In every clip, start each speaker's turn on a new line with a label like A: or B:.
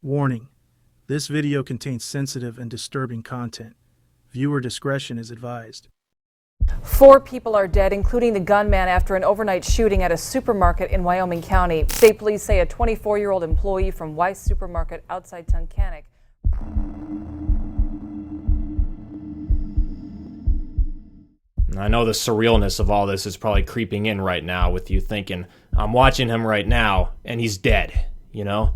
A: Warning: this video contains sensitive and disturbing content. Viewer discretion is advised.
B: 4 people are dead, including the gunman, after an overnight shooting at a supermarket in Wyoming County. State police say a 24-year-old employee from Weis Supermarket outside Tunkhannock.
C: I know the surrealness of all this is probably creeping in right now with you thinking, I'm watching him right now and he's dead, you know?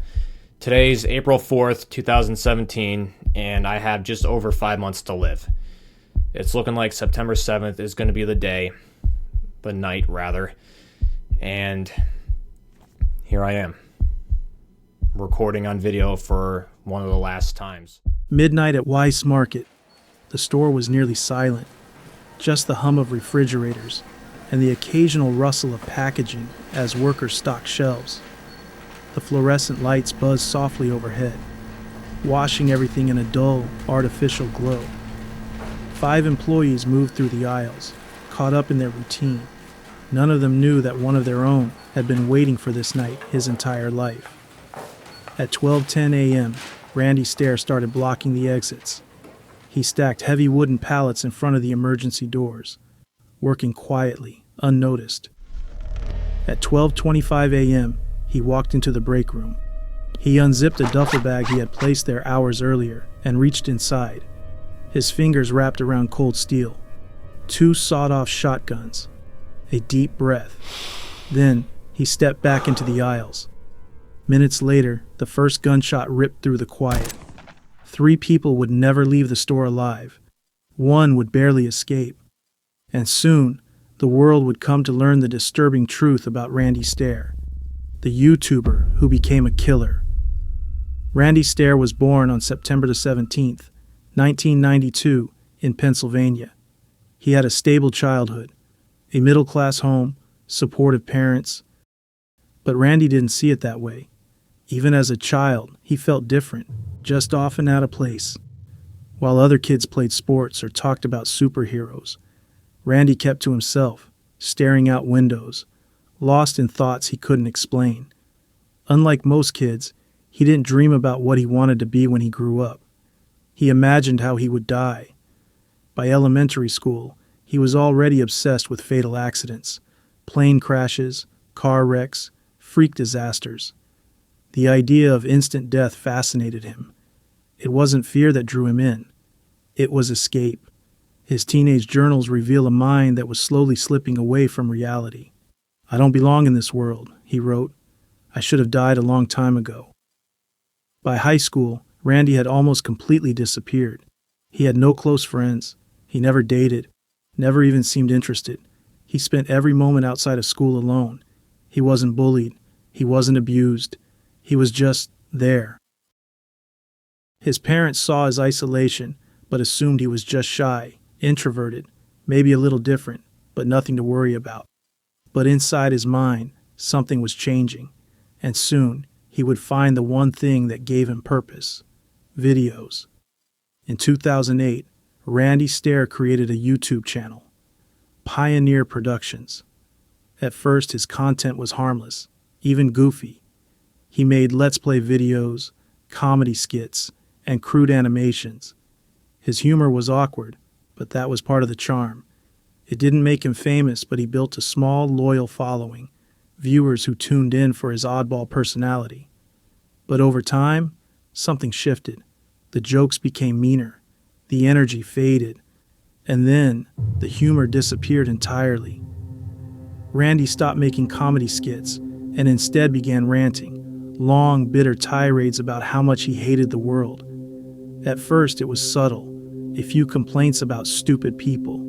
C: Today's April 4th, 2017, and I have just over 5 months to live. It's looking like September 7th is going to be the night rather, and here I am, recording on video for one of the last times.
A: Midnight at Weis Market. The store was nearly silent. Just the hum of refrigerators and the occasional rustle of packaging as workers stocked shelves. The fluorescent lights buzzed softly overhead, washing everything in a dull, artificial glow. 5 employees moved through the aisles, caught up in their routine. None of them knew that one of their own had been waiting for this night his entire life. At 12:10 a.m., Randy Stair started blocking the exits. He stacked heavy wooden pallets in front of the emergency doors, working quietly, unnoticed. At 12:25 a.m., he walked into the break room. He unzipped a duffel bag he had placed there hours earlier and reached inside, his fingers wrapped around cold steel. 2 sawed-off shotguns. A deep breath. Then he stepped back into the aisles. Minutes later, the first gunshot ripped through the quiet. 3 people would never leave the store alive. 1 would barely escape. And soon, the world would come to learn the disturbing truth about Randy Stair, the YouTuber who became a killer. Randy Stair was born on September the 17th, 1992, in Pennsylvania. He had a stable childhood, a middle-class home, supportive parents. But Randy didn't see it that way. Even as a child, he felt different, just off and out of place. While other kids played sports or talked about superheroes, Randy kept to himself, staring out windows, lost in thoughts he couldn't explain. Unlike most kids, he didn't dream about what he wanted to be when he grew up. He imagined how he would die. By elementary school, he was already obsessed with fatal accidents, plane crashes, car wrecks, freak disasters. The idea of instant death fascinated him. It wasn't fear that drew him in. It was escape. His teenage journals reveal a mind that was slowly slipping away from reality. "I don't belong in this world," he wrote. "I should have died a long time ago." By high school, Randy had almost completely disappeared. He had no close friends. He never dated, never even seemed interested. He spent every moment outside of school alone. He wasn't bullied. He wasn't abused. He was just there. His parents saw his isolation, but assumed he was just shy, introverted, maybe a little different, but nothing to worry about. But inside his mind, something was changing, and soon he would find the one thing that gave him purpose: videos. In 2008, Randy Stair created a YouTube channel, Pioneer Productions. At first, his content was harmless, even goofy. He made Let's Play videos, comedy skits, and crude animations. His humor was awkward, but that was part of the charm. It didn't make him famous, but he built a small, loyal following, viewers who tuned in for his oddball personality. But over time, something shifted. The jokes became meaner, the energy faded, and then the humor disappeared entirely. Randy stopped making comedy skits and instead began ranting, long, bitter tirades about how much he hated the world. At first, it was subtle, a few complaints about stupid people,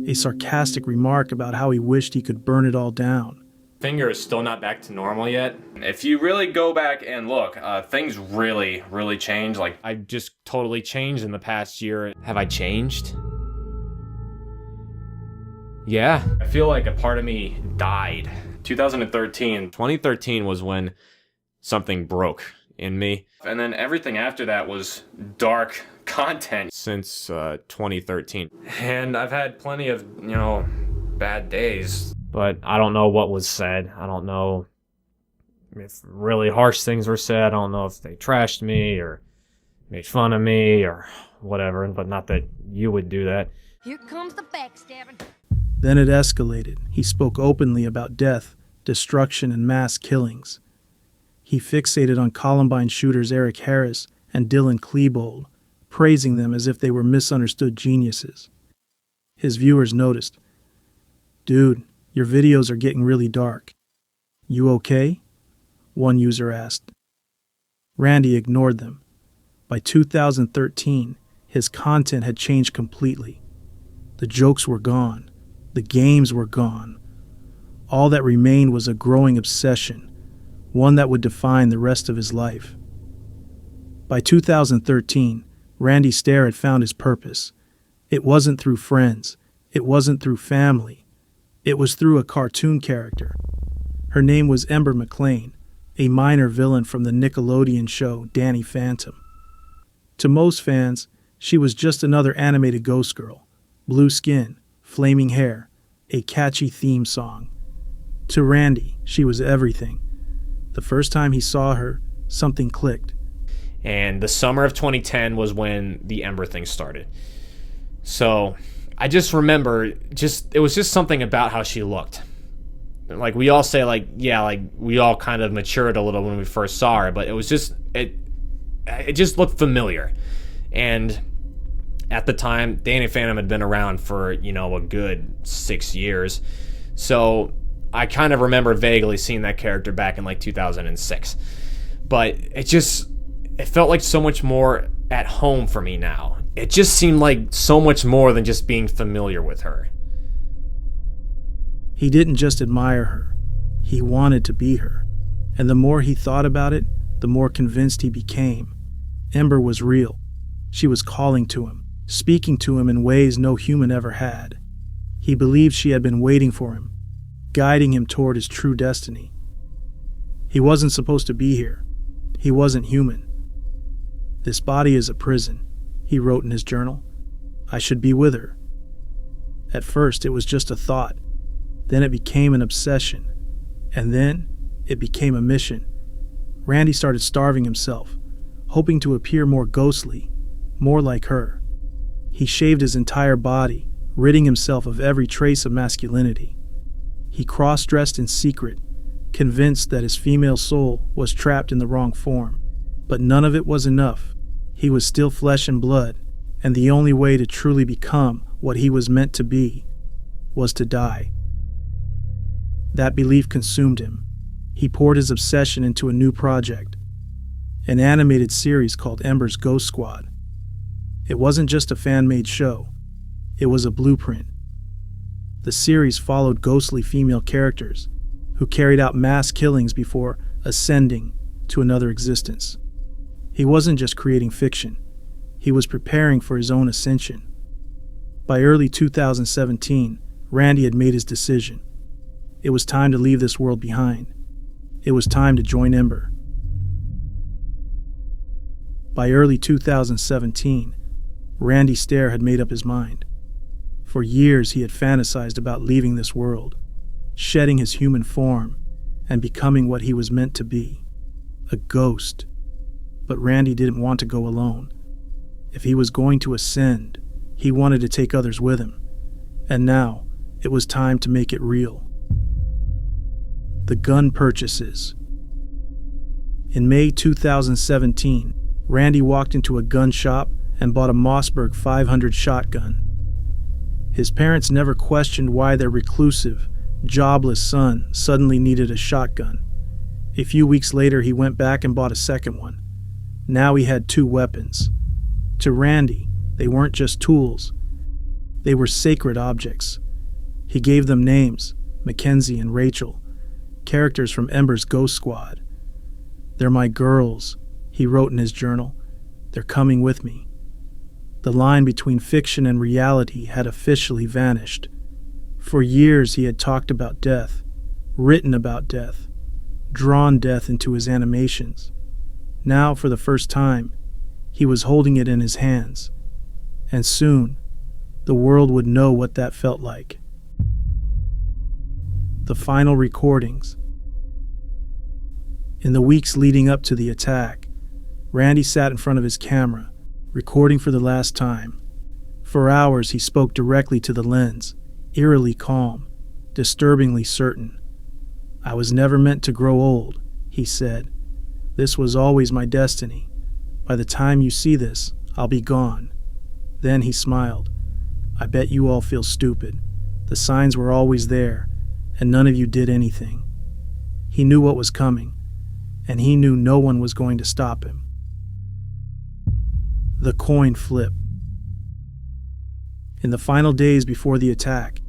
A: a sarcastic remark about how he wished he could burn it all down.
C: Finger is still not back to normal yet. If you really go back and look, things really changed. Like, I've just totally changed in the past year. Have I changed? Yeah. I feel like a part of me died. 2013 was when something broke in me. And then everything after that was dark content since 2013. And I've had plenty of, bad days. But I don't know what was said. I don't know if really harsh things were said. I don't know if they trashed me or made fun of me or whatever, but not that you would do that.
D: Here comes the backstabbing.
A: Then it escalated. He spoke openly about death, destruction, and mass killings. He fixated on Columbine shooters Eric Harris and Dylan Klebold, praising them as if they were misunderstood geniuses. His viewers noticed. "Dude, your videos are getting really dark. You okay?" one user asked. Randy ignored them. By 2013, his content had changed completely. The jokes were gone. The games were gone. All that remained was a growing obsession, one that would define the rest of his life. By 2013, Randy Stair had found his purpose. It wasn't through friends. It wasn't through family. It was through a cartoon character. Her name was Ember McLean, a minor villain from the Nickelodeon show Danny Phantom. To most fans, she was just another animated ghost girl. Blue skin, flaming hair, a catchy theme song. To Randy, she was everything. The first time he saw her, something clicked.
C: And the summer of 2010 was when the Ember thing started. So I just remember, it was just something about how she looked. Like we all say, we all kind of matured a little when we first saw her, but it was just, it just looked familiar. And at the time, Danny Phantom had been around for, a good 6 years. So I kind of remember vaguely seeing that character back in 2006. But it felt like so much more at home for me now. It just seemed like so much more than just being familiar with her.
A: He didn't just admire her. He wanted to be her. And the more he thought about it, the more convinced he became. Ember was real. She was calling to him, speaking to him in ways no human ever had. He believed she had been waiting for him, guiding him toward his true destiny. He wasn't supposed to be here. He wasn't human. "This body is a prison," he wrote in his journal. "I should be with her." At first, it was just a thought. Then it became an obsession. And then it became a mission. Randy started starving himself, hoping to appear more ghostly, more like her. He shaved his entire body, ridding himself of every trace of masculinity. He cross-dressed in secret, convinced that his female soul was trapped in the wrong form. But none of it was enough. He was still flesh and blood, and the only way to truly become what he was meant to be was to die. That belief consumed him. He poured his obsession into a new project, an animated series called Ember's Ghost Squad. It wasn't just a fan-made show. It was a blueprint. The series followed ghostly female characters who carried out mass killings before ascending to another existence. He wasn't just creating fiction. He was preparing for his own ascension. By early 2017, Randy had made his decision. It was time to leave this world behind. It was time to join Ember. By early 2017, Randy Stair had made up his mind. For years he had fantasized about leaving this world, shedding his human form, and becoming what he was meant to be, a ghost. But Randy didn't want to go alone. If he was going to ascend, he wanted to take others with him. And now, it was time to make it real. The gun purchases. In May 2017, Randy walked into a gun shop and bought a Mossberg 500 shotgun. His parents never questioned why their reclusive, jobless son suddenly needed a shotgun. A few weeks later, he went back and bought a second one. Now he had 2 weapons. To Randy, they weren't just tools. They were sacred objects. He gave them names, Mackenzie and Rachel, characters from Ember's Ghost Squad. "They're my girls," he wrote in his journal. "They're coming with me." The line between fiction and reality had officially vanished. For years he had talked about death, written about death, drawn death into his animations. Now, for the first time, he was holding it in his hands. And soon, the world would know what that felt like. The final recordings. In the weeks leading up to the attack, Randy sat in front of his camera, recording for the last time. For hours, he spoke directly to the lens, eerily calm, disturbingly certain. "I was never meant to grow old," he said. "This was always my destiny. By the time you see this, I'll be gone." Then he smiled. "I bet you all feel stupid. The signs were always there, and none of you did anything." He knew what was coming, and he knew no one was going to stop him. The coin flip. In the final days before the attack,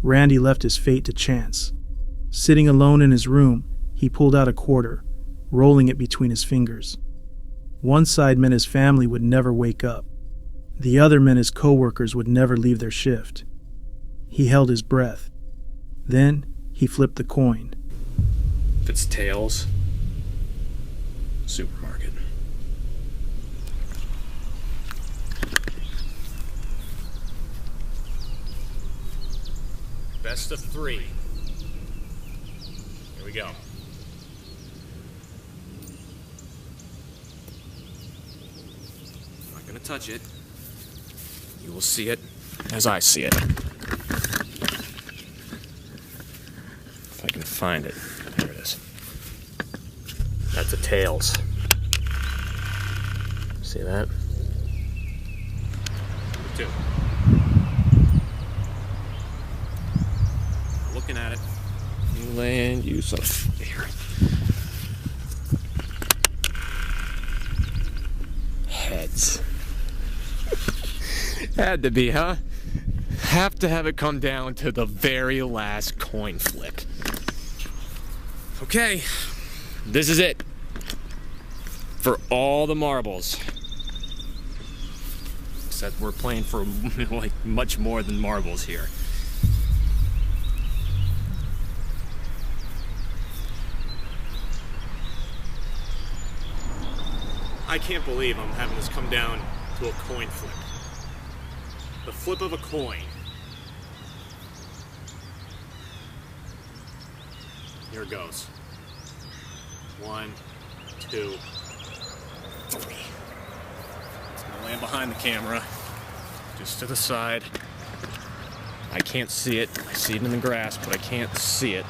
A: Randy left his fate to chance. Sitting alone in his room, he pulled out a quarter, rolling it between his fingers. One side meant his family would never wake up. The other meant his coworkers would never leave their shift. He held his breath. Then he flipped the coin.
C: If it's tails, supermarket. Best of 3. Here we go. I'm not gonna touch it. You will see it as I see it. If I can find it. There it is. That's a tails. See that? Number 2. Looking at it. You land, you son of here. Heads. Had to be, huh? Have to have it come down to the very last coin flip. Okay, this is it. For all the marbles. Except we're playing for like much more than marbles here. I can't believe I'm having this come down to a coin flip. The flip of a coin. Here it goes. 1, 2, 3. It's gonna land behind the camera, just to the side. I can't see it. I see it in the grass, but I can't see it.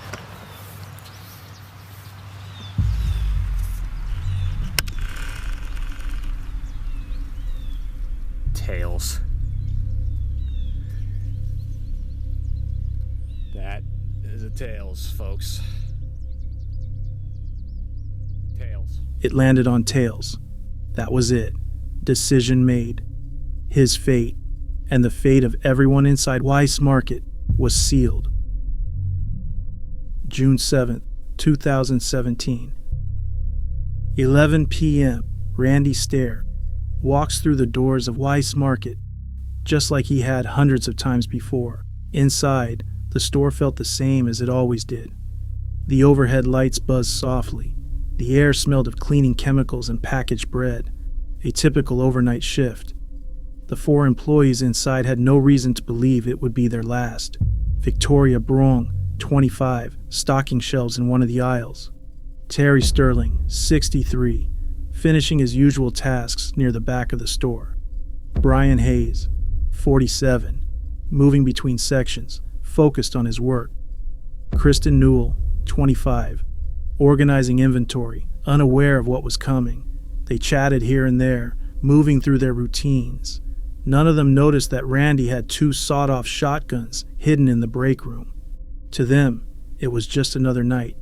C: Tails. That is a tails, folks. Tails.
A: It landed on tails. That was it. Decision made. His fate, and the fate of everyone inside Weis Market, was sealed. June 7th, 2017. 11 p.m. Randy Stair walks through the doors of Weis Market, just like he had hundreds of times before. Inside, the store felt the same as it always did. The overhead lights buzzed softly. The air smelled of cleaning chemicals and packaged bread, a typical overnight shift. The 4 employees inside had no reason to believe it would be their last. Victoria Brong, 25, stocking shelves in one of the aisles. Terry Sterling, 63, finishing his usual tasks near the back of the store. Brian Hayes, 47, moving between sections, focused on his work. Kristen Newell, 25, organizing inventory, unaware of what was coming. They chatted here and there, moving through their routines. None of them noticed that Randy had 2 sawed-off shotguns hidden in the break room. To them, it was just another night.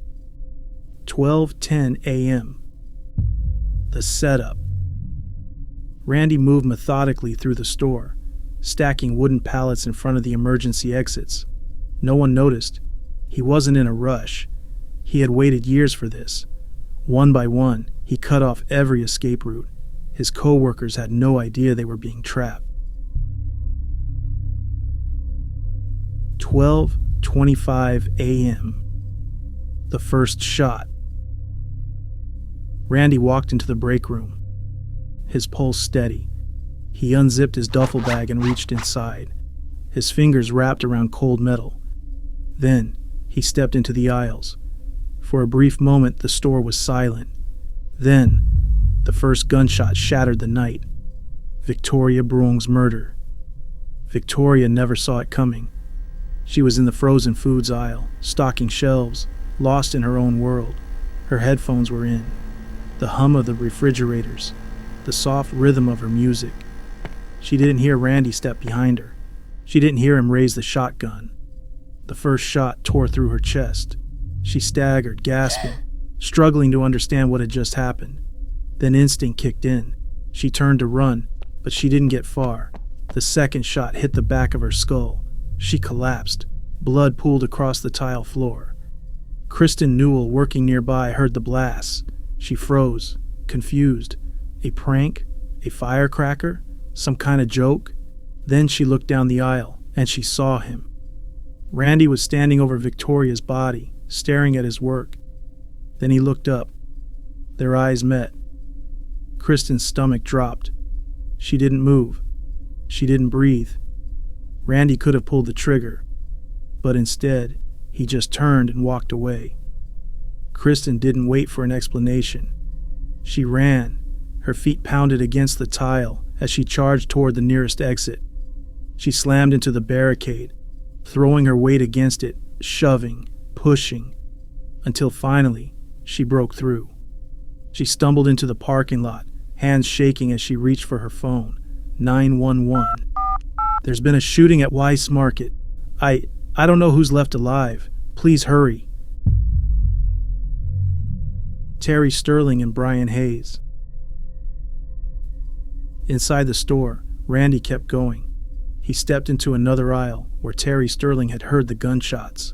A: 12:10 a.m. The setup. Randy moved methodically through the store, stacking wooden pallets in front of the emergency exits. No one noticed. He wasn't in a rush. He had waited years for this. One by one, he cut off every escape route. His co-workers had no idea they were being trapped. 12:25 a.m. The first shot. Randy walked into the break room, his pulse steady. He unzipped his duffel bag and reached inside, his fingers wrapped around cold metal. Then he stepped into the aisles. For a brief moment, the store was silent. Then, the first gunshot shattered the night. Victoria Brung's murder. Victoria never saw it coming. She was in the frozen foods aisle, stocking shelves, lost in her own world. Her headphones were in. The hum of the refrigerators, the soft rhythm of her music. She didn't hear Randy step behind her. She didn't hear him raise the shotgun. The first shot tore through her chest. She staggered, gasping, struggling to understand what had just happened. Then instinct kicked in. She turned to run, but she didn't get far. The second shot hit the back of her skull. She collapsed. Blood pooled across the tile floor. Kristen Newell, working nearby, heard the blast. She froze, confused. A prank? A firecracker? Some kind of joke? Then she looked down the aisle, and she saw him. Randy was standing over Victoria's body, staring at his work. Then he looked up. Their eyes met. Kristen's stomach dropped. She didn't move. She didn't breathe. Randy could have pulled the trigger, but instead, he just turned and walked away. Kristen didn't wait for an explanation. She ran. Her feet pounded against the tile as she charged toward the nearest exit. She slammed into the barricade, throwing her weight against it, shoving, pushing, until finally she broke through. She stumbled into the parking lot, hands shaking as she reached for her phone. 911. There's been a shooting at Weis Market. I don't know who's left alive. Please hurry. Terry Sterling and Brian Hayes. Inside the store, Randy kept going. He stepped into another aisle where Terry Sterling had heard the gunshots.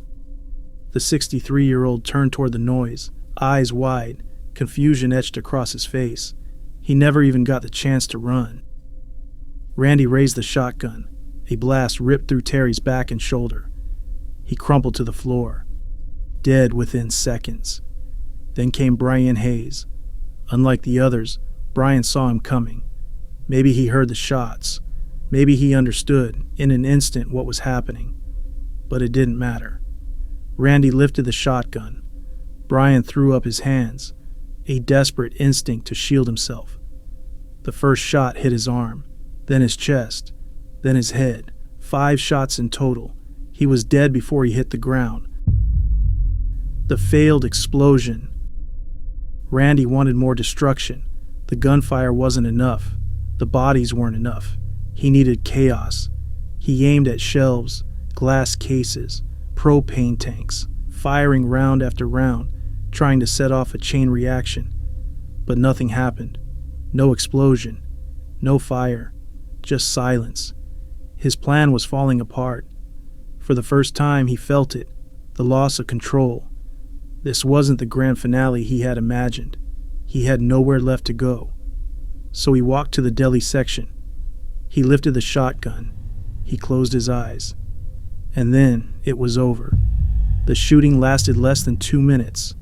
A: The 63-year-old turned toward the noise, eyes wide, confusion etched across his face. He never even got the chance to run. Randy raised the shotgun. A blast ripped through Terry's back and shoulder. He crumpled to the floor, dead within seconds. Then came Brian Hayes. Unlike the others, Brian saw him coming. Maybe he heard the shots. Maybe he understood in an instant what was happening. But it didn't matter. Randy lifted the shotgun. Brian threw up his hands, a desperate instinct to shield himself. The first shot hit his arm, then his chest, then his head. 5 shots in total. He was dead before he hit the ground. The failed explosion. Randy wanted more destruction. The gunfire wasn't enough. The bodies weren't enough. He needed chaos. He aimed at shelves, glass cases, propane tanks, firing round after round, trying to set off a chain reaction. But nothing happened. No explosion. No fire. Just silence. His plan was falling apart. For the first time, he felt it, the loss of control. This wasn't the grand finale he had imagined. He had nowhere left to go. So he walked to the deli section. He lifted the shotgun. He closed his eyes. And then it was over. The shooting lasted less than 2 minutes.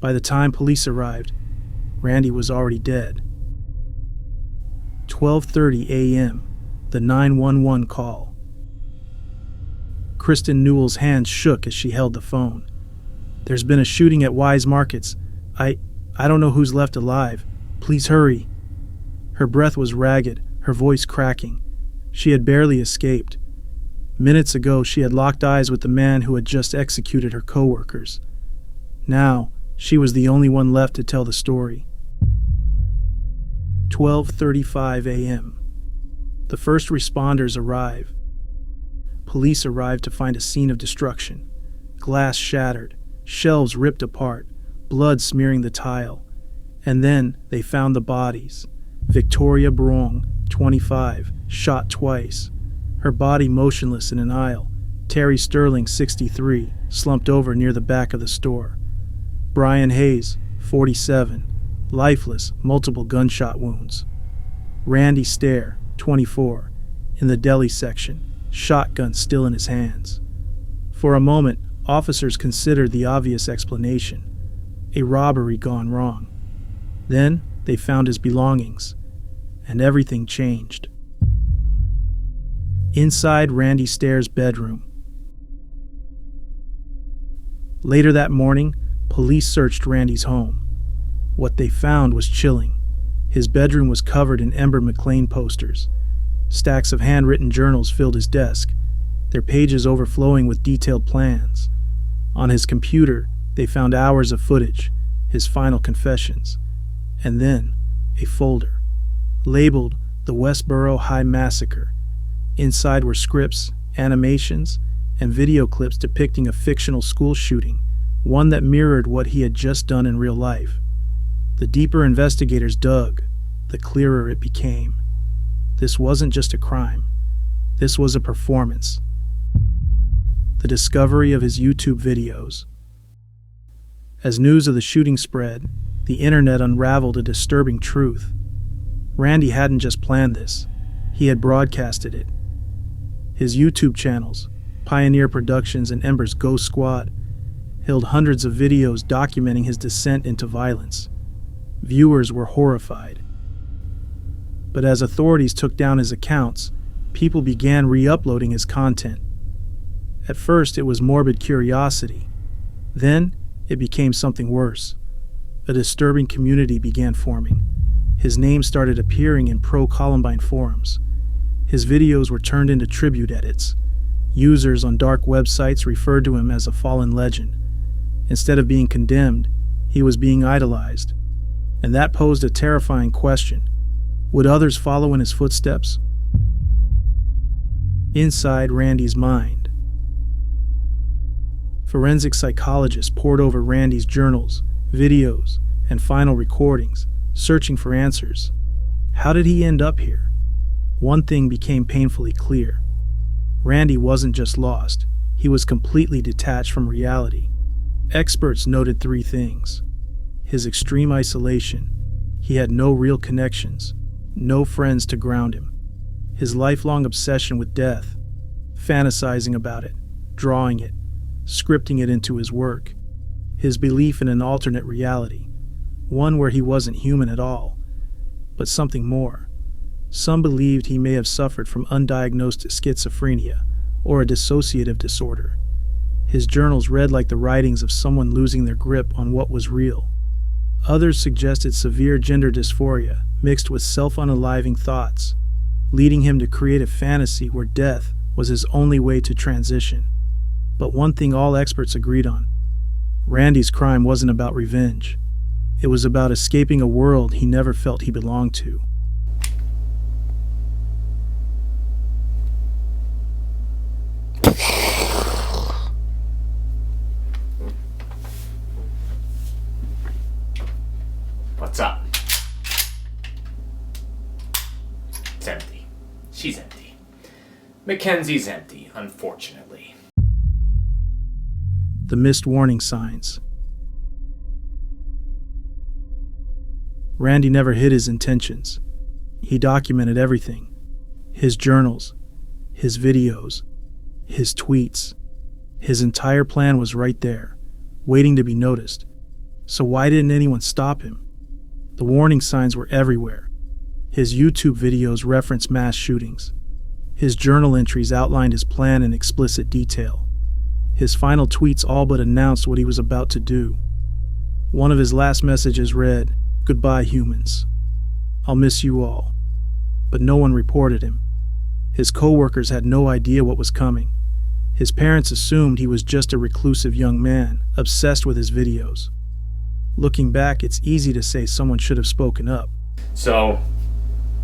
A: By the time police arrived, Randy was already dead. 12:30 a.m. The 911 call. Kristen Newell's hands shook as she held the phone. There's been a shooting at Weis Markets. I don't know who's left alive. Please hurry. Her breath was ragged, her voice cracking. She had barely escaped. Minutes ago, she had locked eyes with the man who had just executed her coworkers. Now, she was the only one left to tell the story. 12:35 a.m. The first responders arrive. Police arrived to find a scene of destruction. Glass shattered, shelves ripped apart, blood smearing the tile. And then they found the bodies. Victoria Brung, 25, shot twice. Her body motionless in an aisle. Terry Sterling, 63, slumped over near the back of the store. Brian Hayes, 47, lifeless, multiple gunshot wounds. Randy Stair, 24, in the deli section, shotgun still in his hands. For a moment, officers considered the obvious explanation, a robbery gone wrong. Then they found his belongings, and everything changed. Inside Randy Stair's bedroom. Later that morning, Police searched Randy's home. What they found was chilling. His bedroom was covered in Ember McLean posters. Stacks of handwritten journals filled his desk, their pages overflowing with detailed plans. On his computer, they found hours of footage, his final confessions, and then a folder labeled the Westboro High Massacre. Inside were scripts, animations, and video clips depicting a fictional school shooting, one that mirrored what he had just done in real life. The deeper investigators dug, the clearer it became. This wasn't just a crime. This was a performance. The discovery of his YouTube videos. As news of the shooting spread, the internet unraveled a disturbing truth. Randy hadn't just planned this. He had broadcasted it. His YouTube channels, Pioneer Productions and Ember's Ghost Squad, held hundreds of videos documenting his descent into violence. Viewers were horrified. But as authorities took down his accounts, people began re-uploading his content. At first, it was morbid curiosity. Then, it became something worse. A disturbing community began forming. His name started appearing in pro-Columbine forums. His videos were turned into tribute edits. Users on dark websites referred to him as a fallen legend. Instead of being condemned, he was being idolized. And that posed a terrifying question. Would others follow in his footsteps? Inside Randy's mind, forensic psychologists pored over Randy's journals, videos, and final recordings, searching for answers. How did he end up here? One thing became painfully clear. Randy wasn't just lost, he was completely detached from reality. Experts noted three things: his extreme isolation, he had no real connections, no friends to ground him; his lifelong obsession with death, fantasizing about it, drawing it, scripting it into his work; his belief in an alternate reality, one where he wasn't human at all, but something more. Some believed he may have suffered from undiagnosed schizophrenia or a dissociative disorder. His journals read like the writings of someone losing their grip on what was real. Others suggested severe gender dysphoria mixed with self-unaliving thoughts, leading him to create a fantasy where death was his only way to transition. But one thing all experts agreed on: Randy's crime wasn't about revenge. It was about escaping a world he never felt he belonged to.
C: What's up? It's empty. She's empty. Mackenzie's empty, unfortunately.
A: The missed warning signs. Randy never hid his intentions. He documented everything. His journals, his videos, his tweets. His entire plan was right there, waiting to be noticed. So why didn't anyone stop him? The warning signs were everywhere. His YouTube videos referenced mass shootings. His journal entries outlined his plan in explicit detail. His final tweets all but announced what he was about to do. One of his last messages read, "Goodbye, humans. I'll miss you all." But no one reported him. His co-workers had no idea what was coming. His parents assumed he was just a reclusive young man, obsessed with his videos. Looking back, it's easy to say someone should have spoken up.
C: So,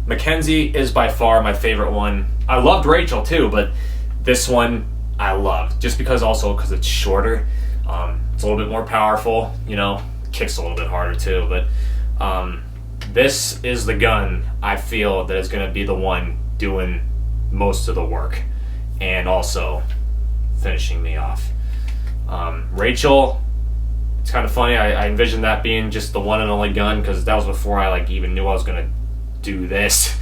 C: Mackenzie is by far my favorite one. I loved Rachel too, but this one I loved. Just because it's shorter. It's a little bit more powerful, kicks a little bit harder too, but this is the gun I feel that is going to be the one doing most of the work and also finishing me off. Rachel, it's kind of funny. I envisioned that being just the one and only gun because that was before I even knew I was going to do this.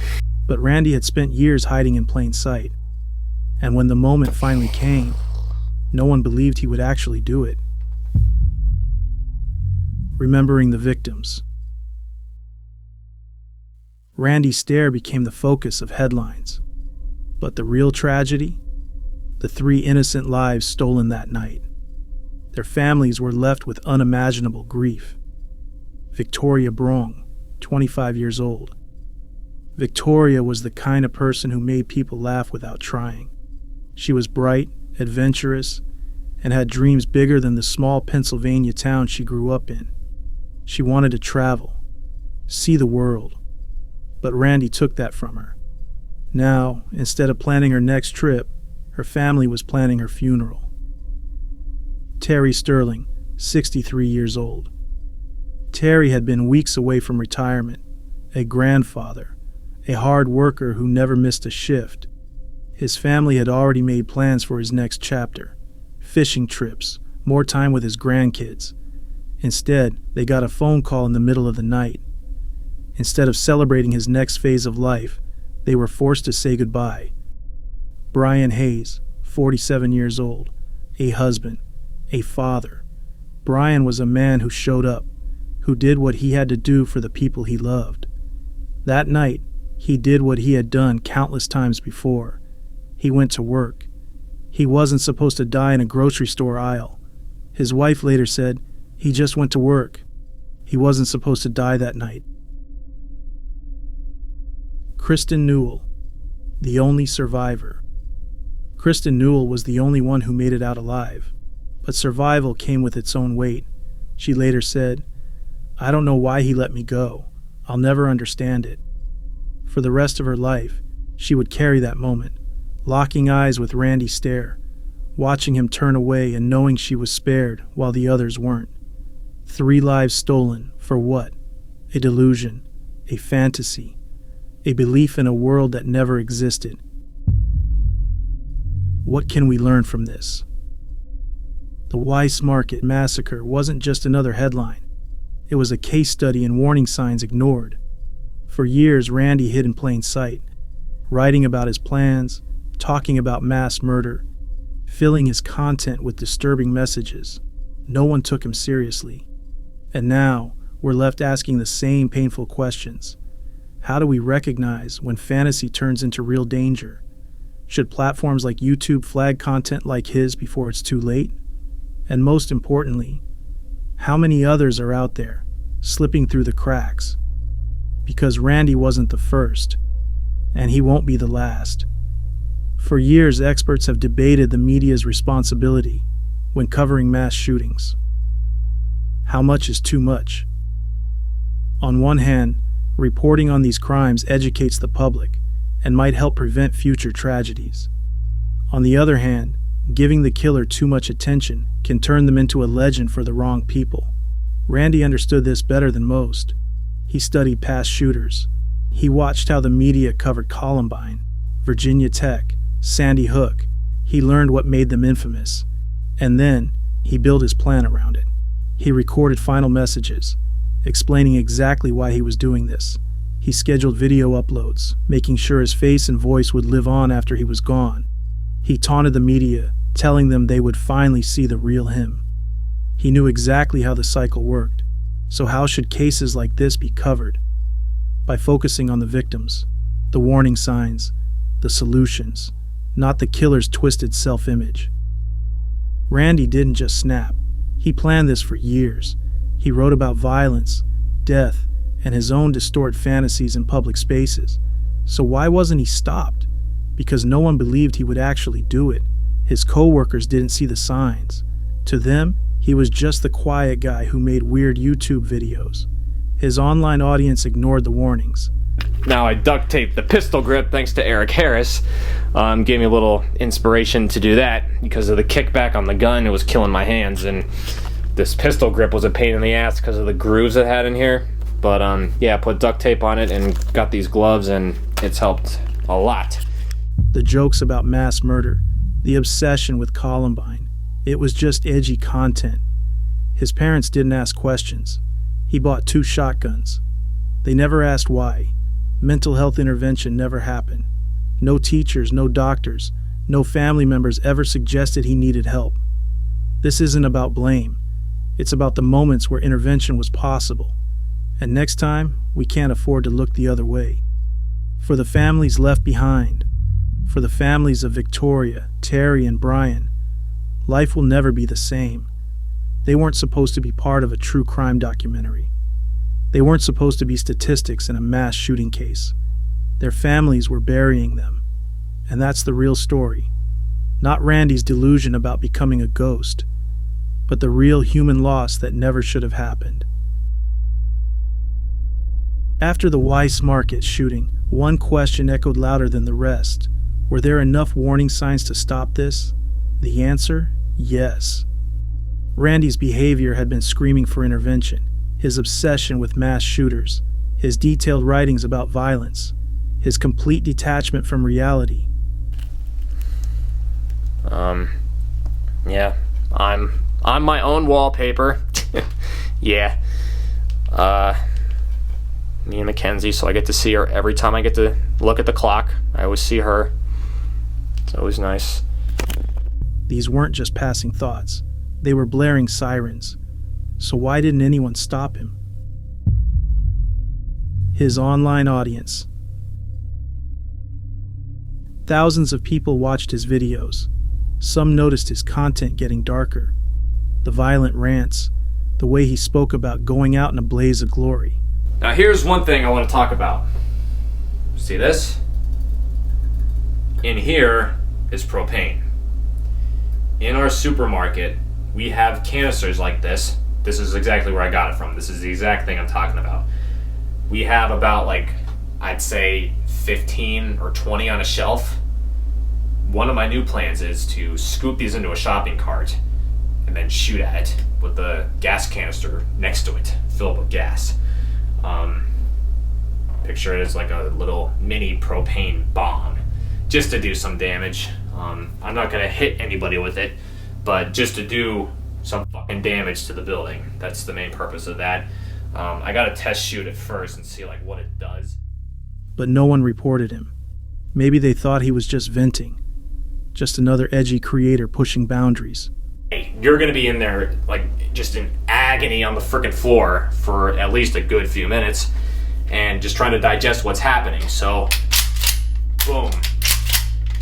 A: But Randy had spent years hiding in plain sight. And when the moment finally came, no one believed he would actually do it. Remembering the victims. Randy Stair became the focus of headlines. But the real tragedy? The 3 innocent lives stolen that night. Their families were left with unimaginable grief. Victoria Brong, 25 years old. Victoria was the kind of person who made people laugh without trying. She was bright, adventurous, and had dreams bigger than the small Pennsylvania town she grew up in. She wanted to travel, see the world, but Randy took that from her. Now, instead of planning her next trip, her family was planning her funeral. Terry Sterling, 63 years old. Terry had been weeks away from retirement, a grandfather, a hard worker who never missed a shift. His family had already made plans for his next chapter: fishing trips, more time with his grandkids. Instead, they got a phone call in the middle of the night. Instead of celebrating his next phase of life, they were forced to say goodbye. Brian Hayes, 47 years old, a husband, a father. Brian was a man who showed up, who did what he had to do for the people he loved. That night, he did what he had done countless times before. He went to work. He wasn't supposed to die in a grocery store aisle. His wife later said, he just went to work. He wasn't supposed to die that night. Kristen Newell, the only survivor. Kristen Newell was the only one who made it out alive, but survival came with its own weight. She later said, "I don't know why he let me go. I'll never understand it." For the rest of her life, she would carry that moment, locking eyes with Randy Stair, watching him turn away and knowing she was spared while the others weren't. 3 lives stolen, for what? A delusion, a fantasy, a belief in a world that never existed. What can we learn from this? The Weis Market massacre wasn't just another headline. It was a case study in warning signs ignored. For years, Randy hid in plain sight, writing about his plans, talking about mass murder, filling his content with disturbing messages. No one took him seriously. And now, we're left asking the same painful questions. How do we recognize when fantasy turns into real danger? Should platforms like YouTube flag content like his before it's too late? And most importantly, how many others are out there, slipping through the cracks? Because Randy wasn't the first, and he won't be the last. For years, experts have debated the media's responsibility when covering mass shootings. How much is too much? On one hand, reporting on these crimes educates the public and might help prevent future tragedies. On the other hand, giving the killer too much attention can turn them into a legend for the wrong people. Randy understood this better than most. He studied past shooters. He watched how the media covered Columbine, Virginia Tech, Sandy Hook. He learned what made them infamous. And then, he built his plan around it. He recorded final messages, explaining exactly why he was doing this. He scheduled video uploads, making sure his face and voice would live on after he was gone. He taunted the media, telling them they would finally see the real him. He knew exactly how the cycle worked. So how should cases like this be covered? By focusing on the victims, the warning signs, the solutions, not the killer's twisted self-image. Randy didn't just snap. He planned this for years. He wrote about violence, death, and his own distorted fantasies in public spaces. So why wasn't he stopped? Because no one believed he would actually do it. His co-workers didn't see the signs. To them, he was just the quiet guy who made weird YouTube videos. His online audience ignored the warnings.
C: Now I duct taped the pistol grip thanks to Eric Harris. Gave me a little inspiration to do that because of the kickback on the gun. It was killing my hands, and this pistol grip was a pain in the ass because of the grooves it had in here. But yeah, put duct tape on it and got these gloves, and it's helped a lot.
A: The jokes about mass murder, the obsession with Columbine, it was just edgy content. His parents didn't ask questions. He bought 2 shotguns. They never asked why. Mental health intervention never happened. No teachers, no doctors, no family members ever suggested he needed help. This isn't about blame. It's about the moments where intervention was possible. And next time, we can't afford to look the other way. For the families left behind, for the families of Victoria, Terry, and Brian, life will never be the same. They weren't supposed to be part of a true crime documentary. They weren't supposed to be statistics in a mass shooting case. Their families were burying them. And that's the real story. Not Randy's delusion about becoming a ghost, but the real human loss that never should have happened. After the Weis Markets shooting, one question echoed louder than the rest. Were there enough warning signs to stop this? The answer? Yes. Randy's behavior had been screaming for intervention. His obsession with mass shooters, his detailed writings about violence, his complete detachment from reality.
C: Yeah, I'm my own wallpaper. Yeah. Me and Mackenzie, so I get to see her every time I get to look at the clock. I always see her. It's always nice.
A: These weren't just passing thoughts. They were blaring sirens. So why didn't anyone stop him? His online audience. Thousands of people watched his videos. Some noticed his content getting darker. The violent rants, the way he spoke about going out in a blaze of glory.
C: Now here's one thing I want to talk about. See this? In here is propane. In our supermarket, we have canisters like this. This is exactly where I got it from. This is the exact thing I'm talking about. We have about, I'd say 15 or 20 on a shelf. One of my new plans is to scoop these into a shopping cart and then shoot at it with the gas canister next to it, filled with gas. Picture it as like a little mini propane bomb, just to do some damage. I'm not gonna hit anybody with it, but just to do some fucking damage to the building. That's the main purpose of that. I gotta test shoot it first and see what it does.
A: But no one reported him. Maybe they thought he was just venting. Just another edgy creator pushing boundaries.
C: Hey, you're gonna be in there just in agony on the frickin' floor for at least a good few minutes and just trying to digest what's happening. So, boom,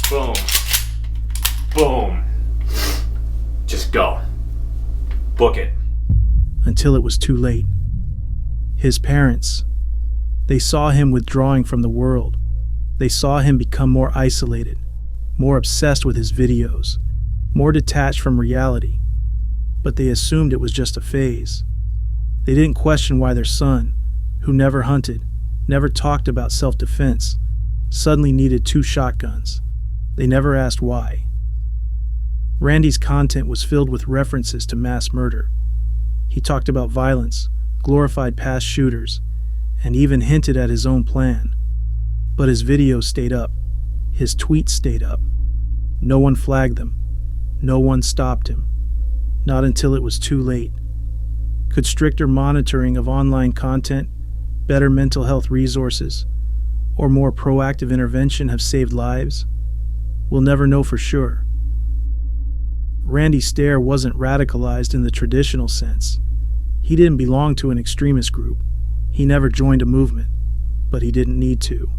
C: boom, boom. Just go. Book it.
A: Until it was too late. His parents, they saw him withdrawing from the world. They saw him become more isolated, more obsessed with his videos, more detached from reality. But they assumed it was just a phase. They didn't question why their son, who never hunted, never talked about self-defense, suddenly needed 2 shotguns. They never asked why. Randy's content was filled with references to mass murder. He talked about violence, glorified past shooters, and even hinted at his own plan. But his videos stayed up. His tweets stayed up. No one flagged them. No one stopped him. Not until it was too late. Could stricter monitoring of online content, better mental health resources, or more proactive intervention have saved lives? We'll never know for sure. Randy Stair wasn't radicalized in the traditional sense. He didn't belong to an extremist group. He never joined a movement, but he didn't need to,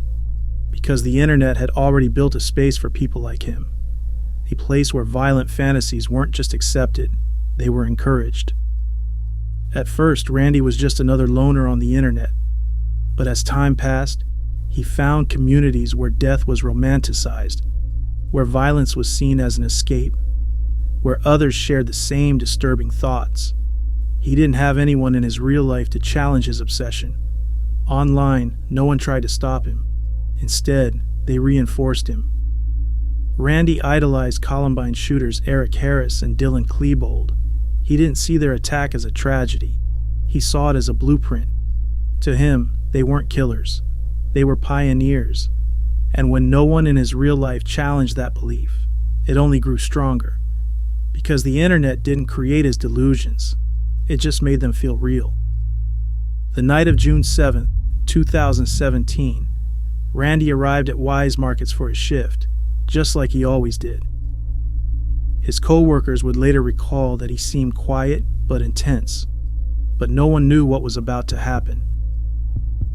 A: because the internet had already built a space for people like him, a place where violent fantasies weren't just accepted, they were encouraged. At first, Randy was just another loner on the internet, but as time passed, he found communities where death was romanticized, where violence was seen as an escape, where others shared the same disturbing thoughts. He didn't have anyone in his real life to challenge his obsession. Online, no one tried to stop him. Instead, they reinforced him. Randy idolized Columbine shooters Eric Harris and Dylan Klebold. He didn't see their attack as a tragedy. He saw it as a blueprint. To him, they weren't killers. They were pioneers. And when no one in his real life challenged that belief, it only grew stronger. Because the internet didn't create his delusions. It just made them feel real. The night of June 7th, 2017, Randy arrived at Weis Markets for his shift, just like he always did. His co-workers would later recall that he seemed quiet but intense, but no one knew what was about to happen.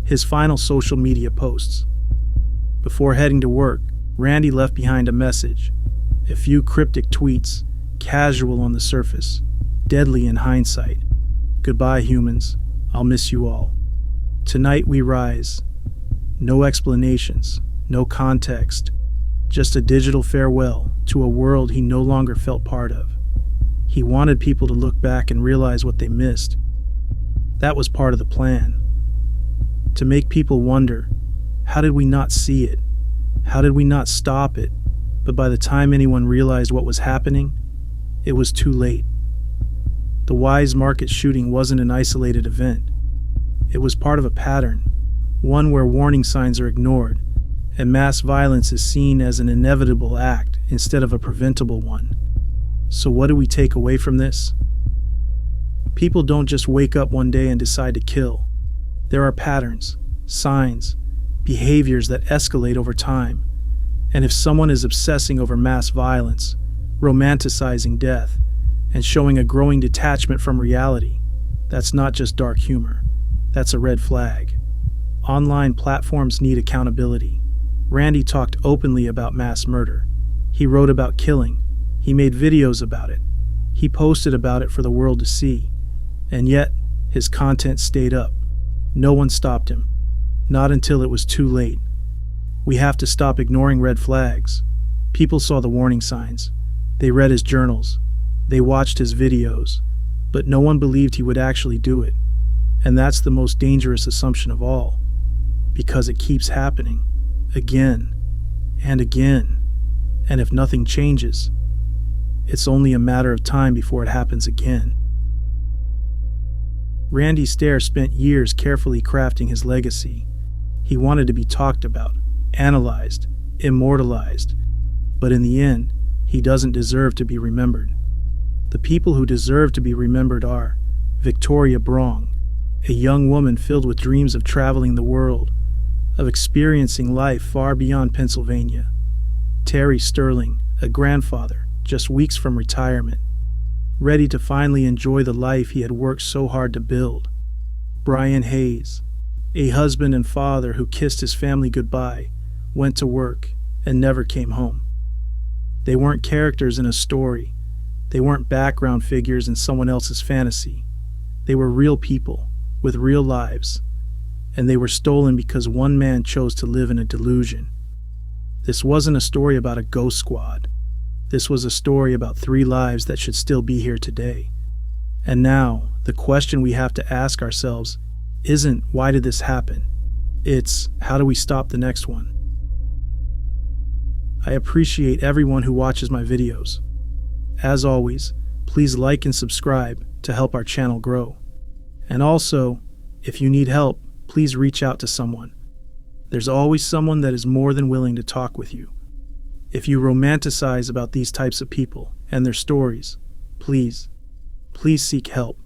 A: His final social media posts. Before heading to work, Randy left behind a message, a few cryptic tweets, casual on the surface, deadly in hindsight. Goodbye, humans. I'll miss you all. Tonight we rise. No explanations, no context, just a digital farewell to a world he no longer felt part of. He wanted people to look back and realize what they missed. That was part of the plan. To make people wonder, how did we not see it? How did we not stop it? But by the time anyone realized what was happening, it was too late. The Weis Markets shooting wasn't an isolated event. It was part of a pattern, one where warning signs are ignored, and mass violence is seen as an inevitable act instead of a preventable one. So what do we take away from this? People don't just wake up one day and decide to kill. There are patterns, signs, behaviors that escalate over time. And if someone is obsessing over mass violence, romanticizing death, and showing a growing detachment from reality, that's not just dark humor. That's a red flag. Online platforms need accountability. Randy talked openly about mass murder. He wrote about killing. He made videos about it. He posted about it for the world to see. And yet, his content stayed up. No one stopped him. Not until it was too late. We have to stop ignoring red flags. People saw the warning signs. They read his journals. They watched his videos. But no one believed he would actually do it. And that's the most dangerous assumption of all. Because it keeps happening. Again. And again. And if nothing changes, it's only a matter of time before it happens again. Randy Stair spent years carefully crafting his legacy. He wanted to be talked about, analyzed, immortalized. But in the end, he doesn't deserve to be remembered. The people who deserve to be remembered are Victoria Brong, a young woman filled with dreams of traveling the world, of experiencing life far beyond Pennsylvania. Terry Sterling, a grandfather, just weeks from retirement, ready to finally enjoy the life he had worked so hard to build. Brian Hayes, a husband and father who kissed his family goodbye, went to work, and never came home. They weren't characters in a story. They weren't background figures in someone else's fantasy. They were real people, with real lives, and they were stolen because one man chose to live in a delusion. This wasn't a story about a ghost squad. This was a story about 3 lives that should still be here today. And now, the question we have to ask ourselves isn't why did this happen? It's how do we stop the next one? I appreciate everyone who watches my videos. As always, please like and subscribe to help our channel grow. And also, if you need help, please reach out to someone. There's always someone that is more than willing to talk with you. If you romanticize about these types of people and their stories, please seek help.